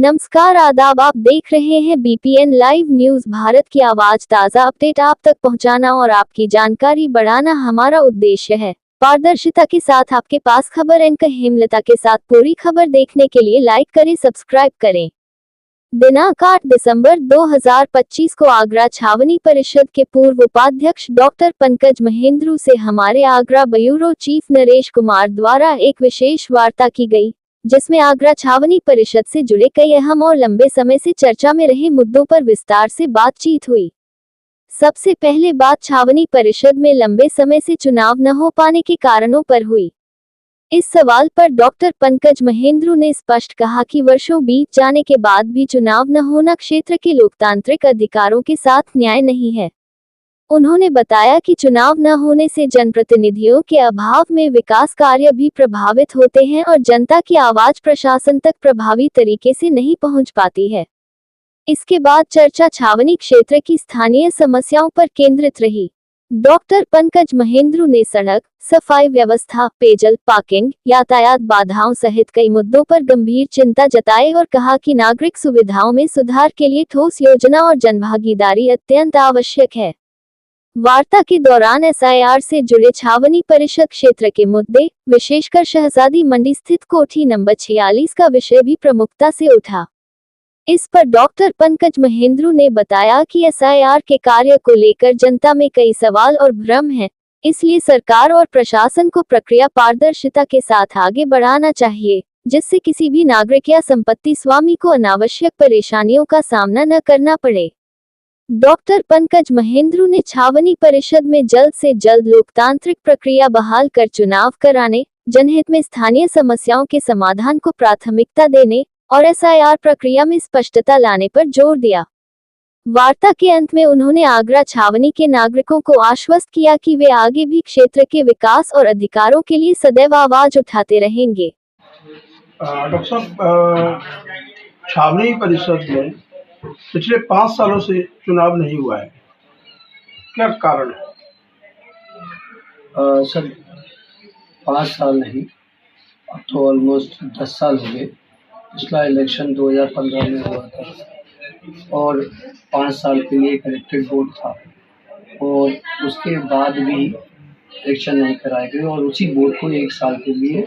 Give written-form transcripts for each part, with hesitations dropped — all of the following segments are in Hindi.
नमस्कार आदाब, आप देख रहे हैं बीपीएन लाइव न्यूज। भारत की आवाज, ताज़ा अपडेट आप तक पहुंचाना और आपकी जानकारी बढ़ाना हमारा उद्देश्य है। पारदर्शिता के साथ आपके पास खबर एंकर हेमलता के साथ पूरी खबर देखने के लिए लाइक करें, सब्सक्राइब करें। दिनांक 8 दिसंबर 2025 को आगरा छावनी परिषद के पूर्व उपाध्यक्ष डॉक्टर पंकज महेंद्रू से हमारे आगरा ब्यूरो चीफ नरेश कुमार द्वारा एक विशेष वार्ता की गई, जिसमें आगरा छावनी परिषद से जुड़े कई अहम और लंबे समय से चर्चा में रहे मुद्दों पर विस्तार से बातचीत हुई। सबसे पहले बात छावनी परिषद में लंबे समय से चुनाव न हो पाने के कारणों पर हुई। इस सवाल पर डॉक्टर पंकज महेंद्रू ने स्पष्ट कहा कि वर्षों बीत जाने के बाद भी चुनाव न होना क्षेत्र के लोकतांत्रिक अधिकारों के साथ न्याय नहीं है। उन्होंने बताया कि चुनाव न होने से जनप्रतिनिधियों के अभाव में विकास कार्य भी प्रभावित होते हैं और जनता की आवाज प्रशासन तक प्रभावी तरीके से नहीं पहुंच पाती है। इसके बाद चर्चा छावनी क्षेत्र की स्थानीय समस्याओं पर केंद्रित रही। डॉक्टर पंकज महेंद्रू ने सड़क, सफाई व्यवस्था, पेयजल, पार्किंग, यातायात बाधाओं सहित कई मुद्दों पर गंभीर चिंता जताई और कहा कि नागरिक सुविधाओं में सुधार के लिए ठोस योजना और जनभागीदारी अत्यंत आवश्यक है। वार्ता के दौरान एसआईआर से जुड़े छावनी परिषद क्षेत्र के मुद्दे, विशेषकर शहजादी मंडी स्थित कोठी नंबर 46 का विषय भी प्रमुखता से उठा। इस पर डॉक्टर पंकज महेंद्रू ने बताया कि एसआईआर के कार्य को लेकर जनता में कई सवाल और भ्रम हैं, इसलिए सरकार और प्रशासन को प्रक्रिया पारदर्शिता के साथ आगे बढ़ाना चाहिए, जिससे किसी भी नागरिक या संपत्ति स्वामी को अनावश्यक परेशानियों का सामना न करना पड़े। डॉक्टर पंकज महेंद्रू ने छावनी परिषद में जल्द से जल्द लोकतांत्रिक प्रक्रिया बहाल कर चुनाव कराने, जनहित में स्थानीय समस्याओं के समाधान को प्राथमिकता देने और एसआईआर प्रक्रिया में स्पष्टता लाने पर जोर दिया। वार्ता के अंत में उन्होंने आगरा छावनी के नागरिकों को आश्वस्त किया कि वे आगे भी क्षेत्र के विकास और अधिकारों के लिए सदैव आवाज उठाते रहेंगे। डॉक्टर साहब, छावनी परिषद में पिछले 5 सालों से चुनाव नहीं हुआ है, क्या कारण है? सर 5 साल नहीं, अब तो ऑलमोस्ट 10 साल हो गए। पिछला इलेक्शन 2015 में हुआ था और 5 साल के लिए एक इलेक्टेड बोर्ड था और उसके बाद भी इलेक्शन नहीं कराए गए और उसी बोर्ड को 1 साल के लिए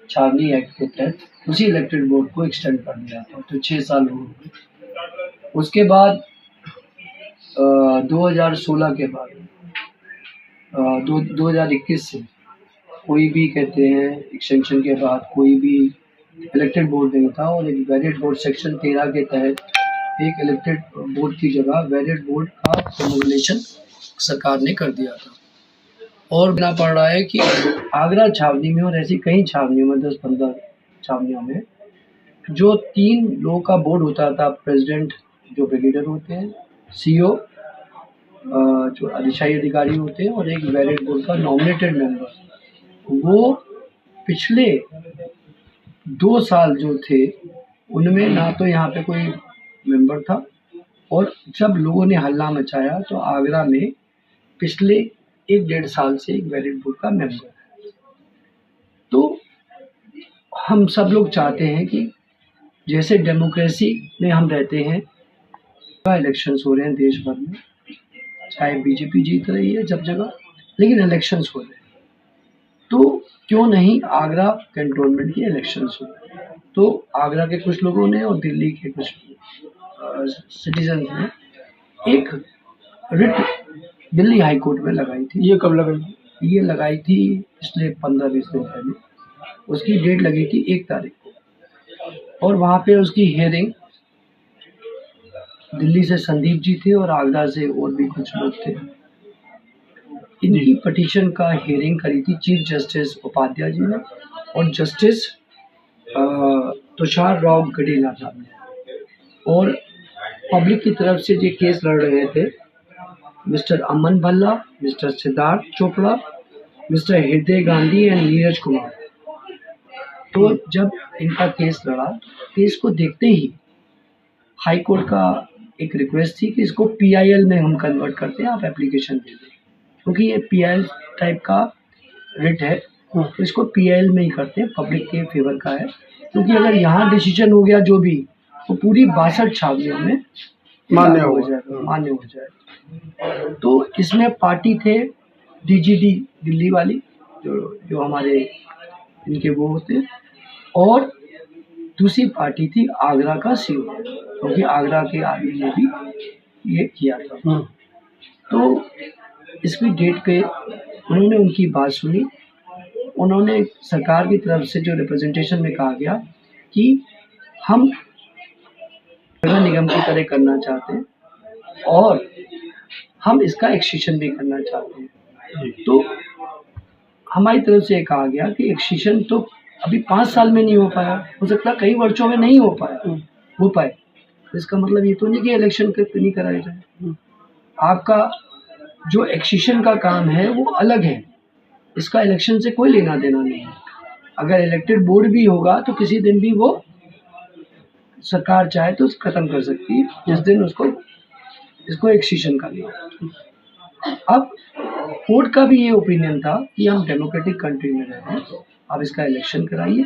छावनी एक्ट के तहत उसी इलेक्टेड बोर्ड को एक्सटेंड कर दिया था, तो 6 साल हो गए। उसके बाद 2016 के बाद 2021 से कोई भी कहते हैं एक्सटेंशन के बाद कोई भी इलेक्टेड बोर्ड नहीं था और एक वैलिड बोर्ड सेक्शन 13 के तहत एक इलेक्टेड बोर्ड की जगह वैलिड बोर्ड का फॉर्मुलेशन सरकार ने कर दिया था। और बिना पड़ रहा है कि आगरा छावनी में और ऐसी कई छावनियों में 10-15 छावनियों में जो 3 लोगों का बोर्ड होता था, प्रेसिडेंट जो ब्रिगेडियर होते हैं, सीओ जो अधिशासी अधिकारी होते हैं और एक वैलिड बोर्ड का नॉमिनेटेड मेंबर, वो पिछले 2 साल जो थे उनमें ना तो यहाँ पे कोई मेंबर था और जब लोगों ने हल्ला मचाया तो आगरा में पिछले 1-1.5 साल से एक वैलिड बोर्ड का मेंबर है। तो हम सब लोग चाहते हैं कि जैसे डेमोक्रेसी में हम रहते हैं, इलेक्शंस हो रहे हैं देश भर में, चाहे बीजेपी जीत रही है जब जगह, लेकिन इलेक्शंस हो रहे हैं, तो क्यों नहीं आगरा कैंटोनमेंट के इलेक्शंस हो। तो आगरा के कुछ लोगों ने और दिल्ली के कुछ सिटीजन ने एक रिट दिल्ली हाई कोर्ट में लगाई थी। ये कब लगाई? ये लगाई थी पिछले 15-20 दिन पहले। उसकी डेट लगी थी 1 तारीख को और वहाँ पे उसकी हियरिंग दिल्ली से संदीप जी थे और आगरा से और भी कुछ लोग थे। इनकी पिटीशन का हियरिंग करी थी चीफ जस्टिस उपाध्याय जी ने और जस्टिस तुषार राव गडेला साहब ने। और पब्लिक की तरफ से ये केस लड़ रहे थे मिस्टर अमन भल्ला, मिस्टर सिद्धार्थ चोपड़ा, मिस्टर हृदय गांधी एंड नीरज कुमार। तो जब इनका केस लड़ा, केस को देखते ही हाई कोर्ट का एक रिक्वेस्ट थी कि इसको पीआईएल में हम कन्वर्ट करते हैं, आप एप्लीकेशन दे दें, क्योंकि ये पीआईएल टाइप का रिट है, तो इसको पीआईएल में ही करते हैं, पब्लिक के फेवर का है। क्योंकि अगर यहाँ डिसीजन हो गया जो भी, वो पूरी 62 छावनियों में मान्य लागू होगा। जाएगा, मान्य हो जाएगा। तो इसमें पार्टी थे डीजीडी दिल्ली वाली, जो हमारे इनके वो होते हैं, और दूसरी पार्टी थी आगरा का सीओ, क्योंकि आगरा के आदमी ने भी ये किया था। तो इसकी डेट पे उन्होंने उनकी बात सुनी। उन्होंने सरकार की तरफ से जो रिप्रेजेंटेशन में कहा गया कि हम नगर निगम की तरह करना चाहते हैं और हम इसका एक्सटेंशन भी करना चाहते हैं। तो हमारी तरफ से कहा गया कि एक्सटेंशन तो अभी 5 साल में नहीं हो पाया, हो सकता है कई वर्षों में नहीं हो पाए। तो इसका मतलब ये तो नहीं कि इलेक्शन नहीं कराए जाए। आपका जो एक्सटेंशन का काम है वो अलग है, इसका इलेक्शन से कोई लेना देना नहीं है। अगर इलेक्टेड बोर्ड भी होगा तो किसी दिन भी वो सरकार चाहे तो खत्म कर सकती है, जिस दिन इसको एक्सटेंशन करना हो। अब कोर्ट का भी ये ओपिनियन था कि हम डेमोक्रेटिक कंट्री में रह रहे हैं, आप इसका इलेक्शन कराइए,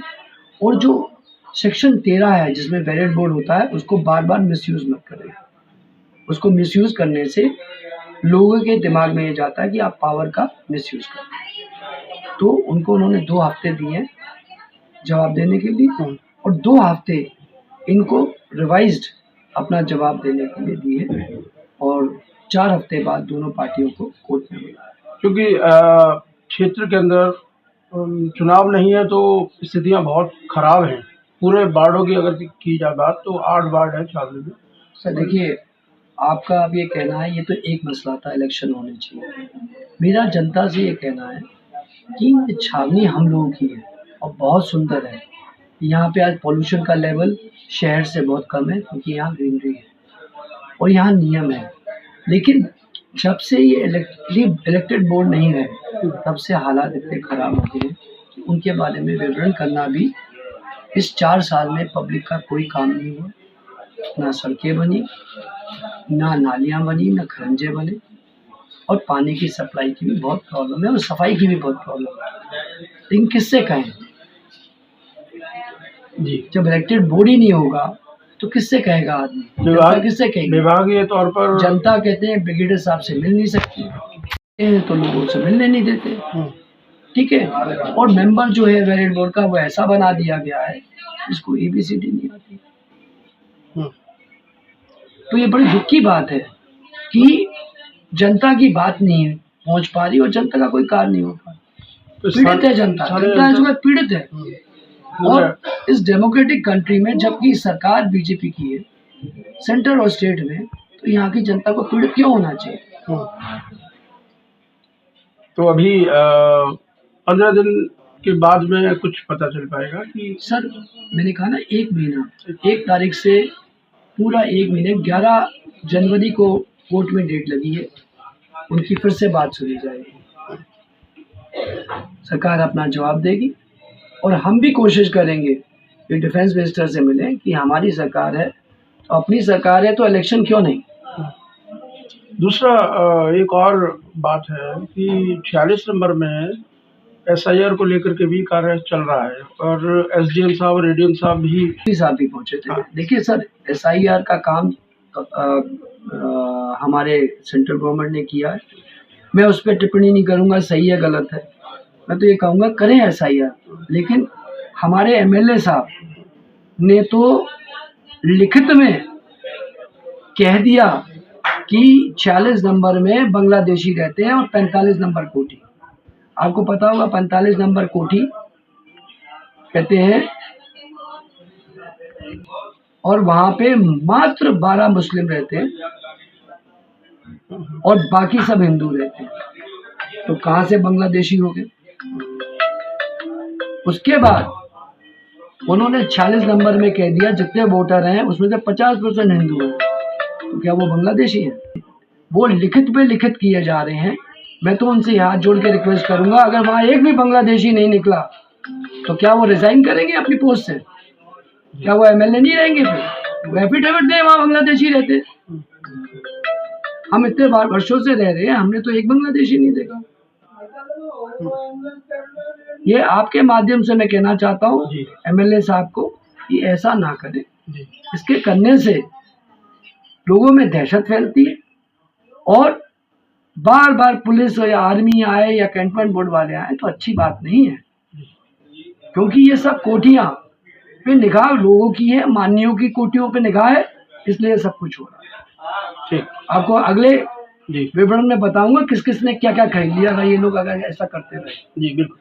और जो सेक्शन 13 है जिसमें बैलेट बोर्ड होता है उसको बार बार मिसयूज मत करें। उसको मिसयूज करने से लोगों के दिमाग में ये जाता है कि आप पावर का मिसयूज कर रहे हैं। तो उनको उन्होंने 2 हफ्ते दिए जवाब देने के लिए, और 2 हफ्ते इनको रिवाइज्ड अपना जवाब देने के लिए दिए, और 4 हफ्ते बाद दोनों पार्टियों को कोर्ट में बुलाया। क्योंकि क्षेत्र के अंदर चुनाव नहीं है तो स्थितियां बहुत खराब हैं। पूरे वार्डों की अगर की जाए बात तो 8 वार्ड है छावनी में। सर देखिए, आपका अब ये कहना है ये तो एक मसला था, इलेक्शन होने चाहिए। मेरा जनता से ये कहना है कि ये छावनी हम लोगों की है और बहुत सुंदर है। यहाँ पे आज पॉल्यूशन का लेवल शहर से बहुत कम है, क्योंकि यहाँ ग्रीनरी है और यहाँ नियम है। लेकिन जब से ये इलेक्टेड बोर्ड नहीं है, तब से हालात इतने खराब हो गए हैं कि उनके बारे में विवरण करना भी इस 4 साल में पब्लिक का कोई काम नहीं हुआ। ना सड़कें बनी, ना नालियाँ बनी, ना खरंजे बने, और पानी की सप्लाई की भी बहुत प्रॉब्लम है और सफाई की भी बहुत प्रॉब्लम है। लेकिन किससे कहें जी, जब इलेक्टेड बोर्ड ही नहीं होगा तो किससे कहेगा आदमी, जनता किससे कहेगी? विभागीय तौर पर जनता कहते हैं ब्रिगेडियर साहब से मिल नहीं सकती, तो लोगों से मिलने नहीं देते, ठीक है। और मेंबर जो है बैलेट बोर्ड का वो ऐसा बना दिया गया है जिसको ABCD नहीं आती। तो ये बड़ी दुख की बात है कि जनता की बात नहीं पहुंच पा रही और जनता का कोई कार्य नहीं हो पा रहा। पीड़ित है जनता जो है पीड़ित है। और इस डेमोक्रेटिक कंट्री में जबकि सरकार बीजेपी की है सेंटर और स्टेट में, तो यहाँ की जनता को पीड़ित क्यों होना चाहिए? तो अभी 15 दिन के बाद में कुछ पता चल पाएगा कि सर मैंने कहा ना 1 महीना, 1 तारीख से पूरा 1 महीने, 11 जनवरी को कोर्ट में डेट लगी है, उनकी फिर से बात सुनी जाएगी। सरकार अपना जवाब देगी और हम भी कोशिश करेंगे कि डिफेंस मिनिस्टर से मिलें कि हमारी सरकार है तो अपनी सरकार है तो इलेक्शन क्यों नहीं। दूसरा एक और बात है कि 46 नंबर में SIR को लेकर के भी कार्य चल रहा है और SDM साहब और ADM साहब भी पहुंचे थे। देखिए सर, SIR का काम हमारे सेंट्रल गवर्नमेंट ने किया है, मैं उस पर टिप्पणी नहीं करूंगा सही है गलत है। मैं तो ये कहूँगा करें SIR, लेकिन हमारे MLA साहब ने तो लिखित में कह दिया कि 46 नंबर में बांग्लादेशी रहते हैं और 45 नंबर कोठी। आपको पता होगा 45 नंबर कोठी कहते हैं, और वहां पे मात्र 12 मुस्लिम रहते हैं और बाकी सब हिंदू रहते हैं। तो कहां से बांग्लादेशी हो गए? उसके बाद उन्होंने 46 नंबर में कह दिया जितने वोटर हैं उसमें से 50% हिंदू हैं, तो क्या वो बांग्लादेशी हैं? वो लिखित पे लिखित किए जा रहे हैं। मैं तो उनसे हाथ जोड़ के रिक्वेस्ट करूंगा, अगर वहां एक भी बांग्लादेशी नहीं निकला तो क्या वो रिजाइन करेंगे अपनी पोस्ट से? क्या वो MLA नहीं रहेंगे? फिर वो एफिडेविट दे वहां बांग्लादेशी रहते। हम इतने वर्षों से रह रहे हैं, हमने तो एक बांग्लादेशी नहीं देखा। ये आपके माध्यम से मैं कहना चाहता हूँ MLA साहब को कि ऐसा ना करें। जी इसके करने से लोगों में दहशत फैलती है और बार बार पुलिस हो या आर्मी आए या कैंटोनमेंट बोर्ड वाले आए तो अच्छी बात नहीं है, क्योंकि ये सब कोठियां पे निगाह लोगों की है, मान्यों की कोठियों पे निगाह है, इसलिए सब कुछ हो रहा है। ठीक आपको अगले जी विवरण में बताऊंगा किस किस ने क्या क्या खरीद लिया अगर ये लोग अगर ऐसा करते रहे। जी बिल्कुल।